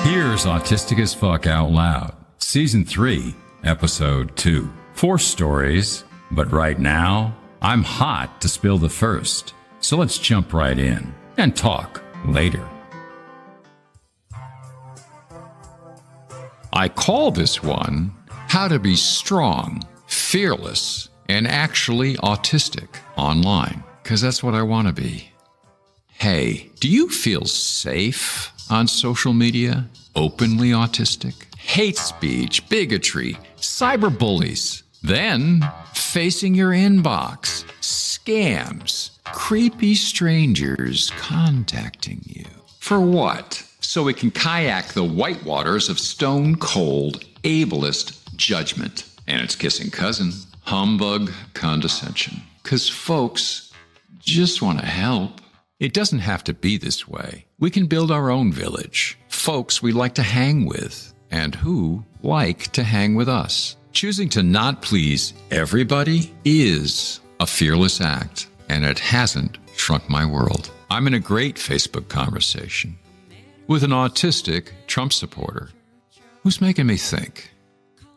Here's Autistic as Fuck Out Loud, Season 3, Episode 2. 4 stories, but right now, I'm hot to spill the first. So let's jump right in and talk later. I call this one How to Be Strong, Fearless, and Actually Autistic Online, because that's what I want to be. Hey, do you feel safe on social media? Openly autistic? Hate speech, bigotry, cyberbullies. Then, facing your inbox, scams, creepy strangers contacting you. For what? So we can kayak the white waters of stone-cold, ableist judgment and its kissing cousin, humbug condescension. 'Cause folks just want to help. It doesn't have to be this way. We can build our own village. Folks we like to hang with and who like to hang with us. Choosing to not please everybody is a fearless act, and it hasn't shrunk my world. I'm in a great Facebook conversation with an autistic Trump supporter who's making me think.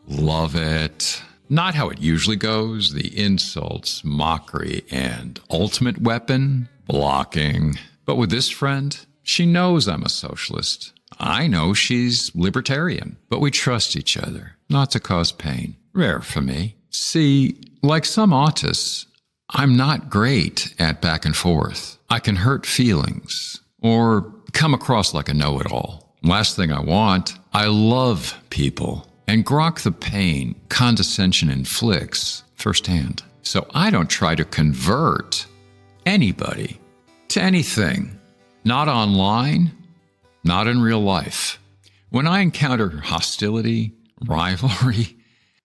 Love it. Not how it usually goes, the insults, mockery, and ultimate weapon, blocking. But with this friend, she knows I'm a socialist. I know she's libertarian, but we trust each other, not to cause pain. Rare for me. See, like some autists, I'm not great at back and forth. I can hurt feelings or come across like a know-it-all. Last thing I want, I love people and grok the pain condescension inflicts firsthand. So I don't try to convert anybody to anything. Not online, not in real life. When I encounter hostility, rivalry,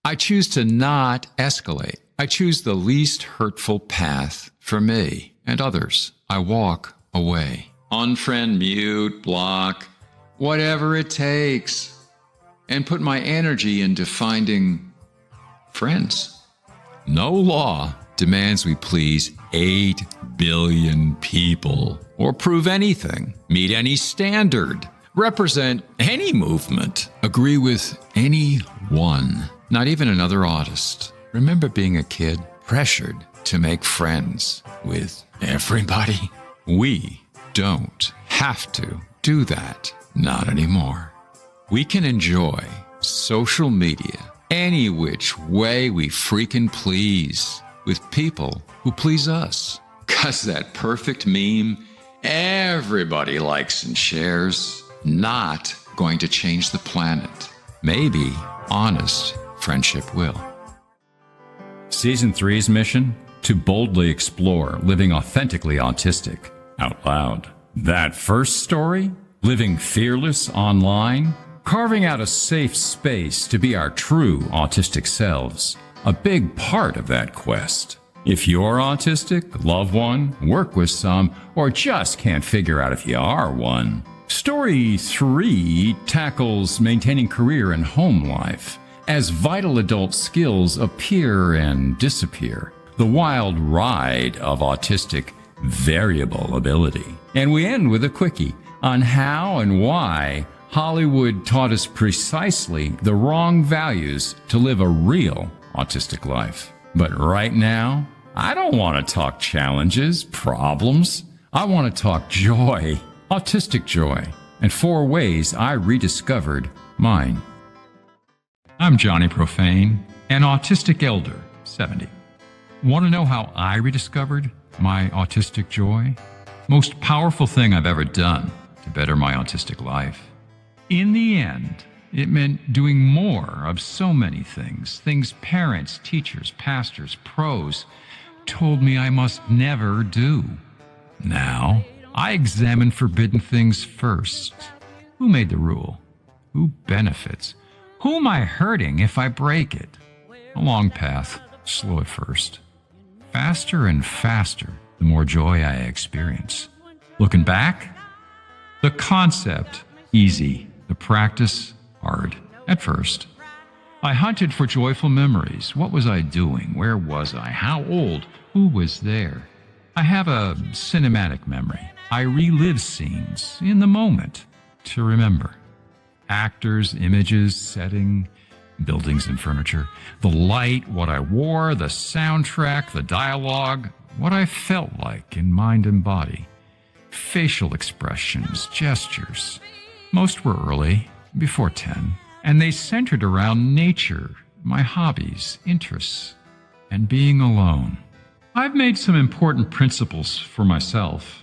I choose to not escalate. I choose the least hurtful path for me and others. I walk away. Unfriend, mute, block, whatever it takes. And put my energy into finding friends. No law demands we please 8 billion people or prove anything, meet any standard, represent any movement, agree with anyone, not even another autist. Remember being a kid, pressured to make friends with everybody? We don't have to do that, not anymore. We can enjoy social media any which way we freaking please with people who please us. 'Cause that perfect meme everybody likes and shares, not going to change the planet. Maybe honest friendship will. Season 3's mission? To boldly explore living authentically autistic out loud. That first story? Living fearless online? Carving out a safe space to be our true autistic selves. A big part of that quest. If you're autistic, love one, work with some, or just can't figure out if you are one. Story 3 tackles maintaining career and home life as vital adult skills appear and disappear. The wild ride of autistic variable ability. And we end with a quickie on how and why Hollywood taught us precisely the wrong values to live a real autistic life. But right now, I don't want to talk challenges, problems. I want to talk joy, autistic joy, and 4 ways I rediscovered mine. I'm Johnny Profane, an autistic elder, 70. Want to know how I rediscovered my autistic joy? Most powerful thing I've ever done to better my autistic life. In the end, it meant doing more of so many things parents, teachers, pastors, pros told me I must never do. Now, I examine forbidden things first. Who made the rule? Who benefits? Who am I hurting if I break it? A long path, slow at first. Faster and faster, the more joy I experience. Looking back, the concept, easy. The practice, hard, at first. I hunted for joyful memories. What was I doing? Where was I? How old? Who was there? I have a cinematic memory. I relive scenes in the moment to remember. Actors, images, setting, buildings and furniture. The light, what I wore, the soundtrack, the dialogue, what I felt like in mind and body. Facial expressions, gestures. Most were early, before 10, and they centered around nature, my hobbies, interests, and being alone. I've made some important principles for myself.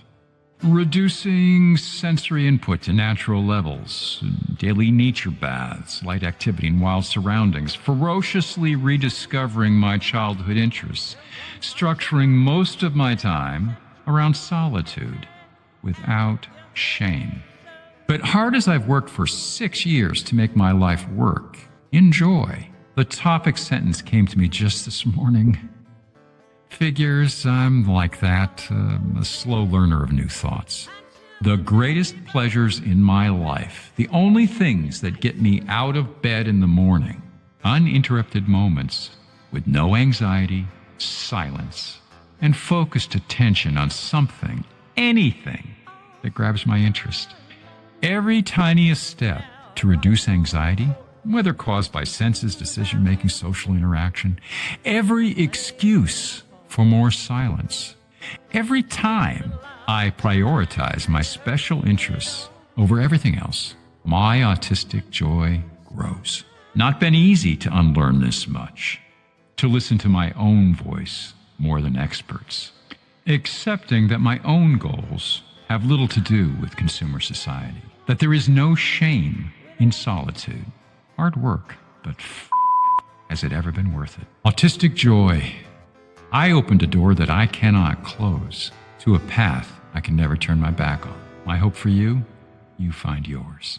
Reducing sensory input to natural levels, daily nature baths, light activity in wild surroundings, ferociously rediscovering my childhood interests, structuring most of my time around solitude without shame. But hard as I've worked for 6 years to make my life work, enjoy, the topic sentence came to me just this morning. Figures, I'm like that, a slow learner of new thoughts. The greatest pleasures in my life, the only things that get me out of bed in the morning, uninterrupted moments with no anxiety, silence, and focused attention on something, anything that grabs my interest. Every tiniest step to reduce anxiety, whether caused by senses, decision-making, social interaction, every excuse for more silence. Every time I prioritize my special interests over everything else, my autistic joy grows. Not been easy to unlearn this much, to listen to my own voice more than experts, accepting that my own goals have little to do with consumer society, that there is no shame in solitude. Hard work, but has it ever been worth it? Autistic joy. I opened a door that I cannot close to a path I can never turn my back on. My hope for you, you find yours.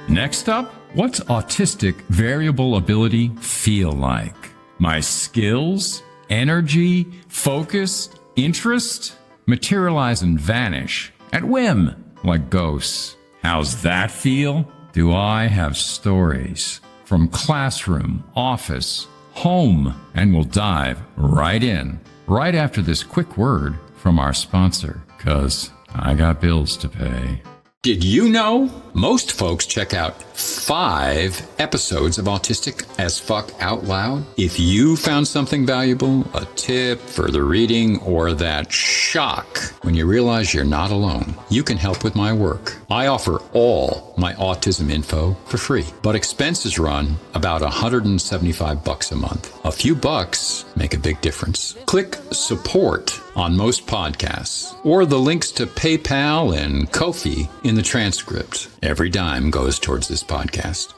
Next up, what's autistic variable ability feel like? My skills, energy, focus, interest materialize and vanish at whim like ghosts. How's that feel? Do I have stories from classroom, office, home, and we'll dive right in, right after this quick word from our sponsor, 'cause I got bills to pay. Did you know most folks check out 5 episodes of Autistic as Fuck Out Loud? If you found something valuable, a tip, further reading, or that shock when you realize you're not alone, you can help with my work. I offer all my autism info for free, but expenses run about $175 a month. A few bucks make a big difference. Click support on most podcasts, or the links to PayPal and Ko-fi in the transcript. Every dime goes towards this podcast.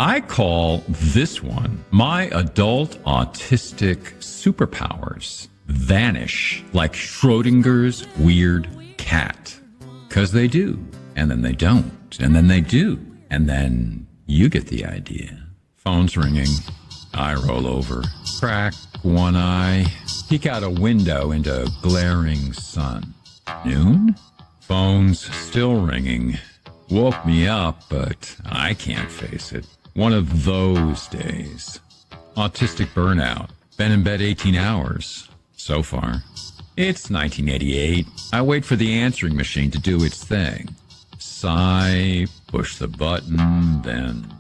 I call this one my adult autistic superpowers. Vanish, like Schrödinger's weird cat. 'Cause they do, and then they don't, and then they do, and then you get the idea. Phone's ringing. I roll over, crack one eye, peek out a window into glaring sun. Noon? Phone's still ringing. Woke me up, but I can't face it. One of those days. Autistic burnout. Been in bed 18 hours. So far. It's 1988. I wait for the answering machine to do its thing. Sigh, push the button, then...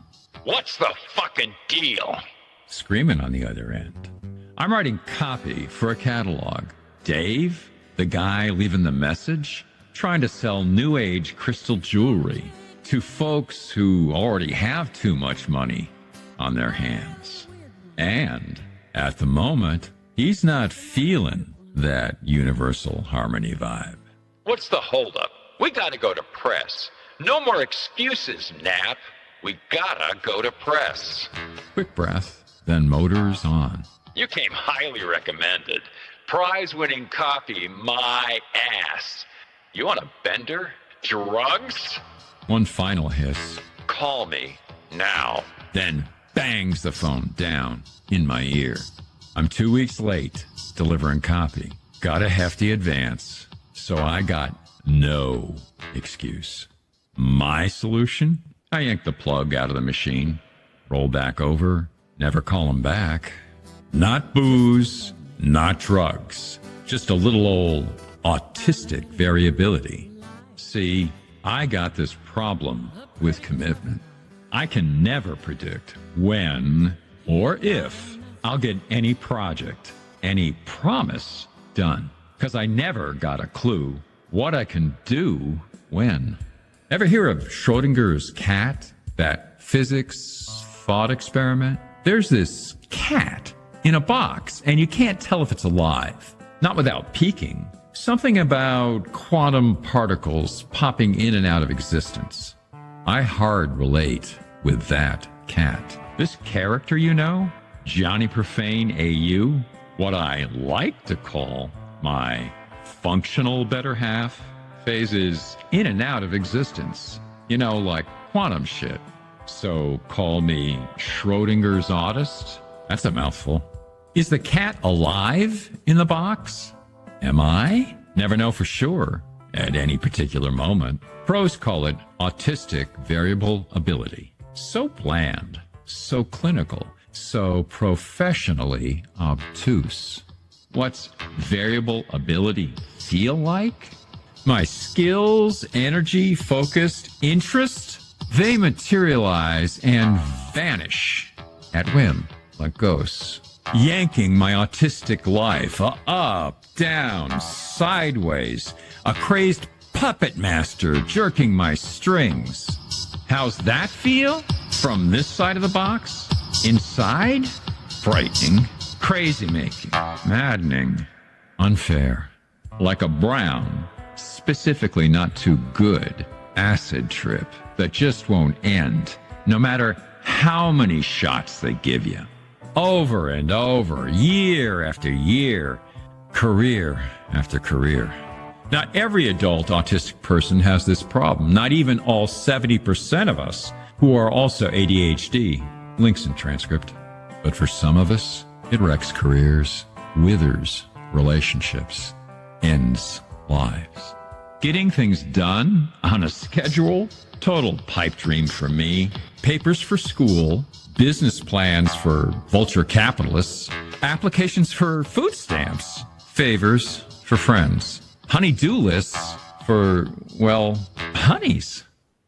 What's the fucking deal? Screaming on the other end. I'm writing copy for a catalog. Dave, the guy leaving the message, trying to sell new age crystal jewelry to folks who already have too much money on their hands. And at the moment, he's not feeling that universal harmony vibe. What's the holdup? We gotta go to press. No more excuses, Nap. We gotta go to press. Quick breath, then motors on. You came highly recommended. Prize-winning copy, my ass. You want a bender? Drugs? One final hiss. Call me now. Then bangs the phone down in my ear. I'm 2 weeks late delivering copy. Got a hefty advance, so I got no excuse. My solution? I yank the plug out of the machine, roll back over, never call him back. Not booze, not drugs, just a little old autistic variability. See, I got this problem with commitment. I can never predict when or if I'll get any project, any promise done, because I never got a clue what I can do when. Ever hear of Schrödinger's cat, that physics thought experiment? There's this cat in a box, and you can't tell if it's alive, not without peeking. Something about quantum particles popping in and out of existence. I hard relate with that cat. This character, you know, Johnny Profane AU, what I like to call my functional better half, phases in and out of existence. You know, like quantum shit. So call me Schrödinger's autist? That's a mouthful. Is the cat alive in the box? Am I? Never know for sure at any particular moment. Pros call it autistic variable ability. So bland, so clinical, so professionally obtuse. What's variable ability feel like? My skills, energy, focused interest, they materialize and vanish at whim like ghosts, yanking my autistic life up, down, sideways, a crazed puppet master jerking my strings. How's that feel? From this side of the box? Inside? Frightening, crazy-making, maddening, unfair. Like a brown, specifically not too good, acid trip that just won't end, no matter how many shots they give you. Over and over, year after year, career after career. Not every adult autistic person has this problem, not even all 70% of us who are also ADHD. Links in transcript. But for some of us, it wrecks careers, withers relationships, ends lives. Getting things done on a schedule, total pipe dream for me. Papers for school, business plans for vulture capitalists, applications for food stamps, favors for friends, honey-do lists for, well, honeys.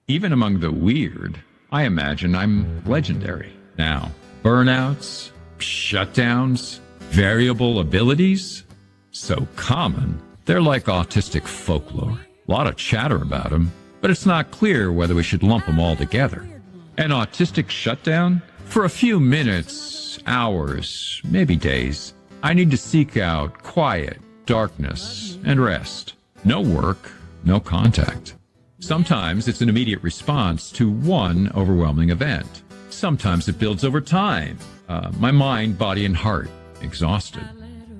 Even among the weird, I imagine I'm legendary. Now, burnouts, shutdowns, variable abilities, so common, they're like autistic folklore. A lot of chatter about them, but it's not clear whether we should lump them all together. An autistic shutdown? For a few minutes, hours, maybe days, I need to seek out quiet, darkness, and rest. No work, no contact. Sometimes it's an immediate response to one overwhelming event. Sometimes it builds over time. My mind, body, and heart exhausted.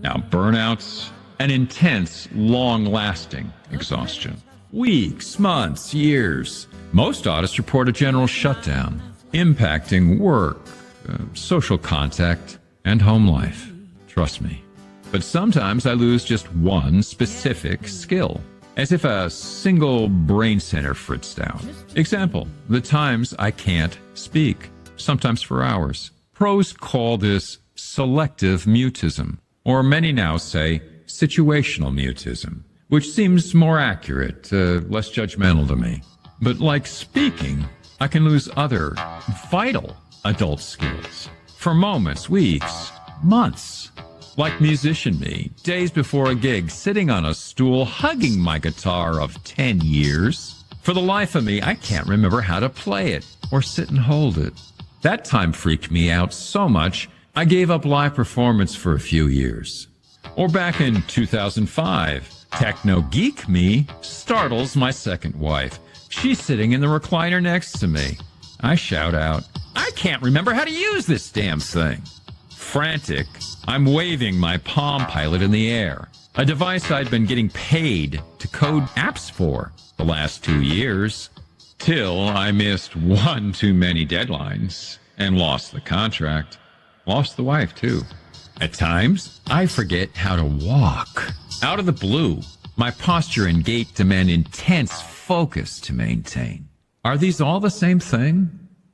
Now, burnouts, an intense, long-lasting exhaustion. Weeks, months, years. Most autists report a general shutdown, impacting work, social contact, and home life. Trust me. But sometimes I lose just one specific skill, as if a single brain center fritzed out. Example, the times I can't speak, sometimes for hours. Pros call this selective mutism, or many now say situational mutism, which seems more accurate, less judgmental to me. But like speaking, I can lose other vital adult skills for moments, weeks, months. Like musician me, days before a gig, sitting on a stool, hugging my guitar of 10 years. For the life of me, I can't remember how to play it or sit and hold it. That time freaked me out so much, I gave up live performance for a few years. Or back in 2005, techno geek me startles my second wife. She's sitting in the recliner next to me. I shout out, I can't remember how to use this damn thing. Frantic, I'm waving my Palm Pilot in the air, a device I'd been getting paid to code apps for the last 2 years, till I missed one too many deadlines and lost the contract. Lost the wife, too. At times, I forget how to walk. Out of the blue, my posture and gait demand intense focus to maintain. Are these all the same thing?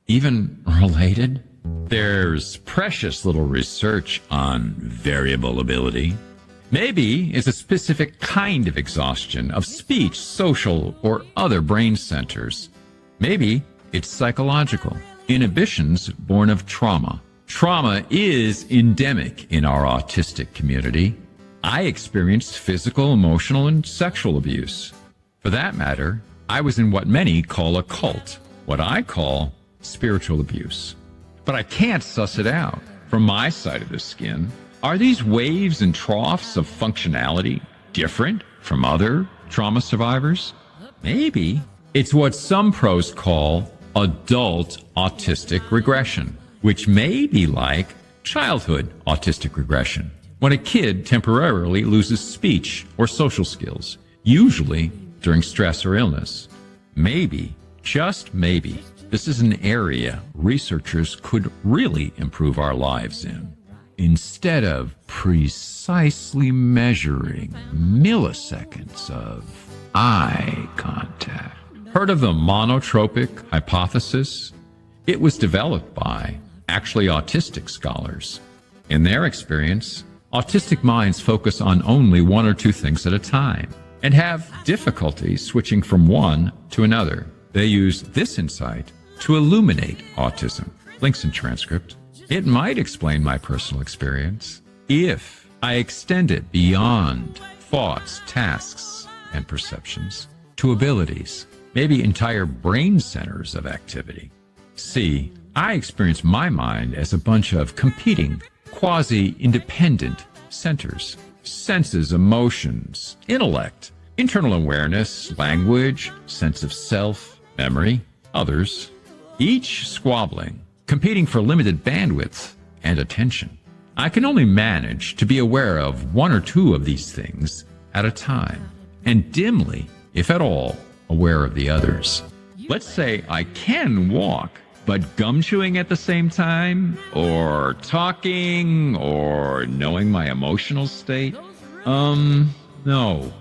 Even related? There's precious little research on variable ability. Maybe it's a specific kind of exhaustion of speech, social, or other brain centers. Maybe it's psychological, inhibitions born of trauma. Trauma is endemic in our autistic community. I experienced physical, emotional, and sexual abuse. For that matter, I was in what many call a cult, what I call spiritual abuse. But I can't suss it out from my side of the skin. Are these waves and troughs of functionality different from other trauma survivors? Maybe it's what some pros call adult autistic regression, which may be like childhood autistic regression, when a kid temporarily loses speech or social skills, usually during stress or illness. Maybe, just maybe, this is an area researchers could really improve our lives in. Instead of precisely measuring milliseconds of eye contact. Heard of the monotropic hypothesis? It was developed by actually autistic scholars. In their experience, autistic minds focus on only one or two things at a time and have difficulty switching from one to another. They use this insight to illuminate autism. Links in transcript. It might explain my personal experience if I extend it beyond thoughts, tasks, and perceptions to abilities, maybe entire brain centers of activity. See, I experience my mind as a bunch of competing, quasi-independent centers, senses, emotions, intellect, internal awareness, language, sense of self, memory, others, each squabbling, competing for limited bandwidth and attention. I can only manage to be aware of one or two of these things at a time, and dimly, if at all, aware of the others. Let's say I can walk, but gum chewing at the same time, or talking, or knowing my emotional state? No.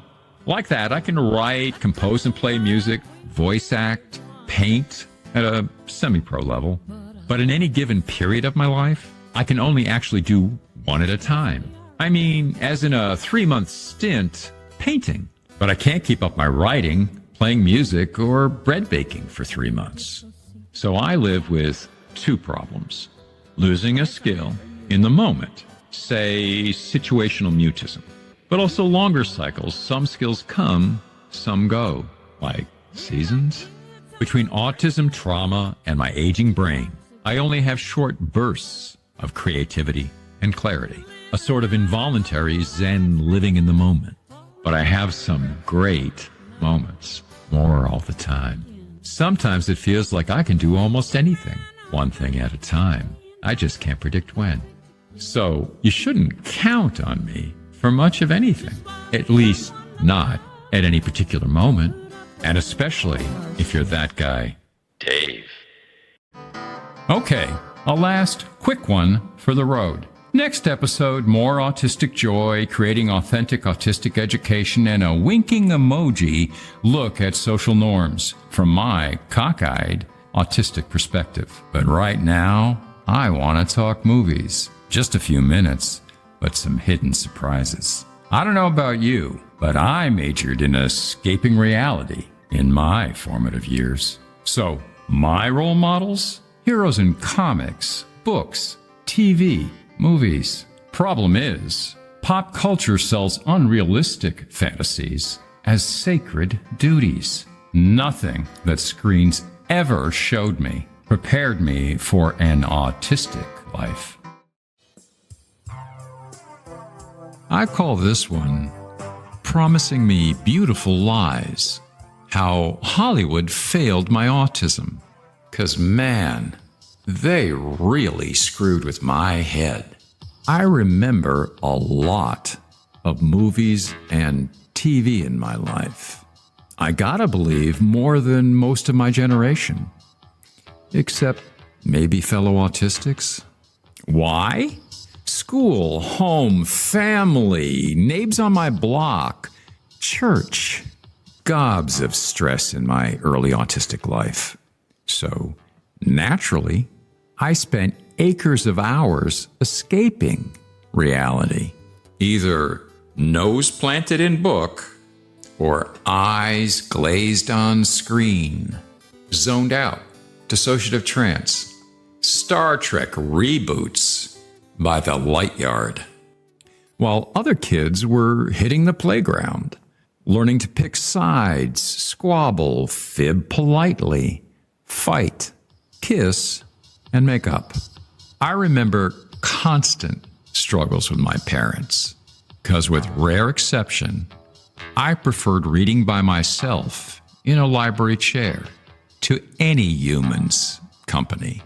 Like that, I can write, compose and play music, voice act, paint at a semi-pro level. But in any given period of my life, I can only actually do one at a time. I mean, as in a 3-month stint, painting. But I can't keep up my writing, playing music, or bread baking for 3 months. So I live with two problems. Losing a skill in the moment, say situational mutism. But also longer cycles. Some skills come, some go, like seasons. Between autism, trauma, and my aging brain, I only have short bursts of creativity and clarity, a sort of involuntary Zen living in the moment. But I have some great moments, more all the time. Sometimes it feels like I can do almost anything, one thing at a time. I just can't predict when. So you shouldn't count on me for much of anything, at least not at any particular moment, and especially if you're that guy, Dave. Okay, a last quick one for the road. Next episode, more autistic joy, creating authentic autistic education, and a winking emoji look at social norms from my cockeyed autistic perspective. But right now, I want to talk movies. Just a few minutes, but some hidden surprises. I don't know about you, but I majored in escaping reality in my formative years. So, my role models? Heroes in comics, books, TV, movies. Problem is, pop culture sells unrealistic fantasies as sacred duties. Nothing that screens ever showed me prepared me for an autistic life. I call this one Promising Me Beautiful Lies. How Hollywood failed my autism. 'Cause man, they really screwed with my head. I remember a lot of movies and TV in my life. I gotta believe more than most of my generation. Except maybe fellow autistics. Why? School, home, family, neighbors on my block, church. Gobs of stress in my early autistic life. So, naturally, I spent acres of hours escaping reality. Either nose planted in book, or eyes glazed on screen. Zoned out, dissociative trance, Star Trek reboots by the light yard. While other kids were hitting the playground, learning to pick sides, squabble, fib politely, fight, kiss, and make up. I remember constant struggles with my parents, because with rare exception, I preferred reading by myself in a library chair to any human's company,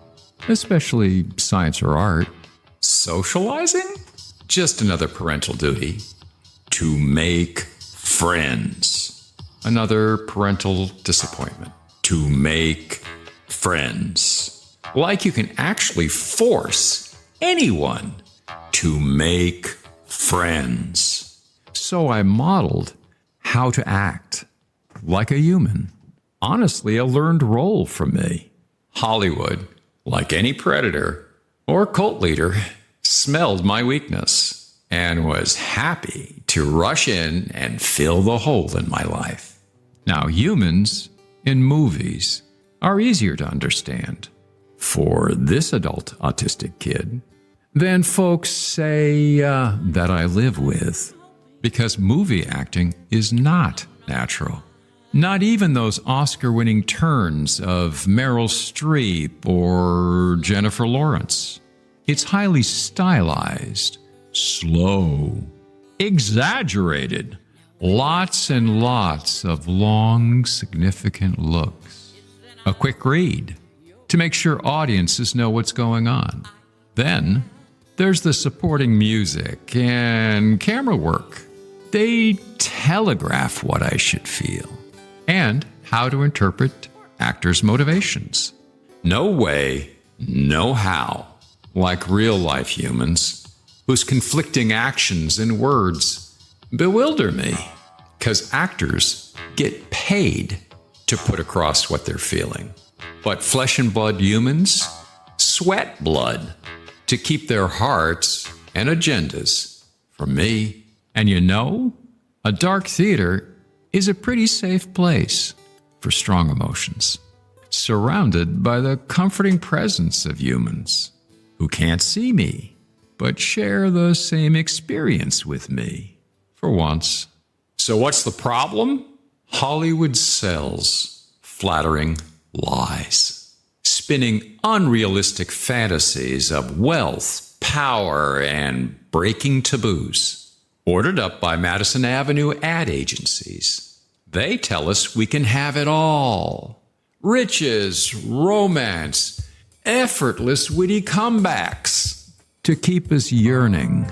especially science or art. Socializing? Just another parental duty. To make friends. Another parental disappointment. To make friends. Like you can actually force anyone to make friends. So I modeled how to act like a human. Honestly, a learned role from me. Hollywood, like any predator or cult leader, smelled my weakness and was happy to rush in and fill the hole in my life. Now, humans in movies are easier to understand for this adult autistic kid than folks say that I live with, because movie acting is not natural. Not even those Oscar-winning turns of Meryl Streep or Jennifer Lawrence. It's highly stylized, slow, exaggerated, lots and lots of long, significant looks. A quick read to make sure audiences know what's going on. Then there's the supporting music and camera work. They telegraph what I should feel and how to interpret actors' motivations. No way, no how, like real-life humans whose conflicting actions and words bewilder me, because actors get paid to put across what they're feeling. But flesh and blood humans sweat blood to keep their hearts and agendas from me. And you know, a dark theater is a pretty safe place for strong emotions, surrounded by the comforting presence of humans who can't see me, but share the same experience with me, for once. So what's the problem? Hollywood sells flattering lies, spinning unrealistic fantasies of wealth, power, and breaking taboos. Ordered up by Madison Avenue ad agencies. They tell us we can have it all. Riches, romance, effortless witty comebacks to keep us yearning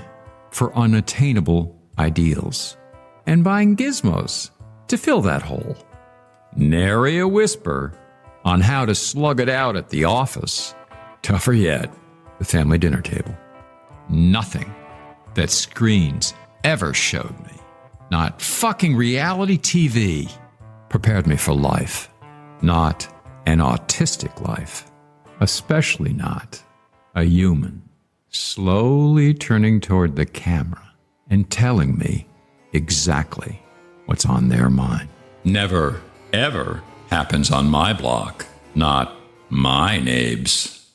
for unattainable ideals and buying gizmos to fill that hole. Nary a whisper on how to slug it out at the office. Tougher yet, the family dinner table. Nothing that screens ever showed me, not fucking reality TV, prepared me for life. Not an autistic life, especially not a human, slowly turning toward the camera and telling me exactly what's on their mind. Never, ever happens on my block. Not my neighbors.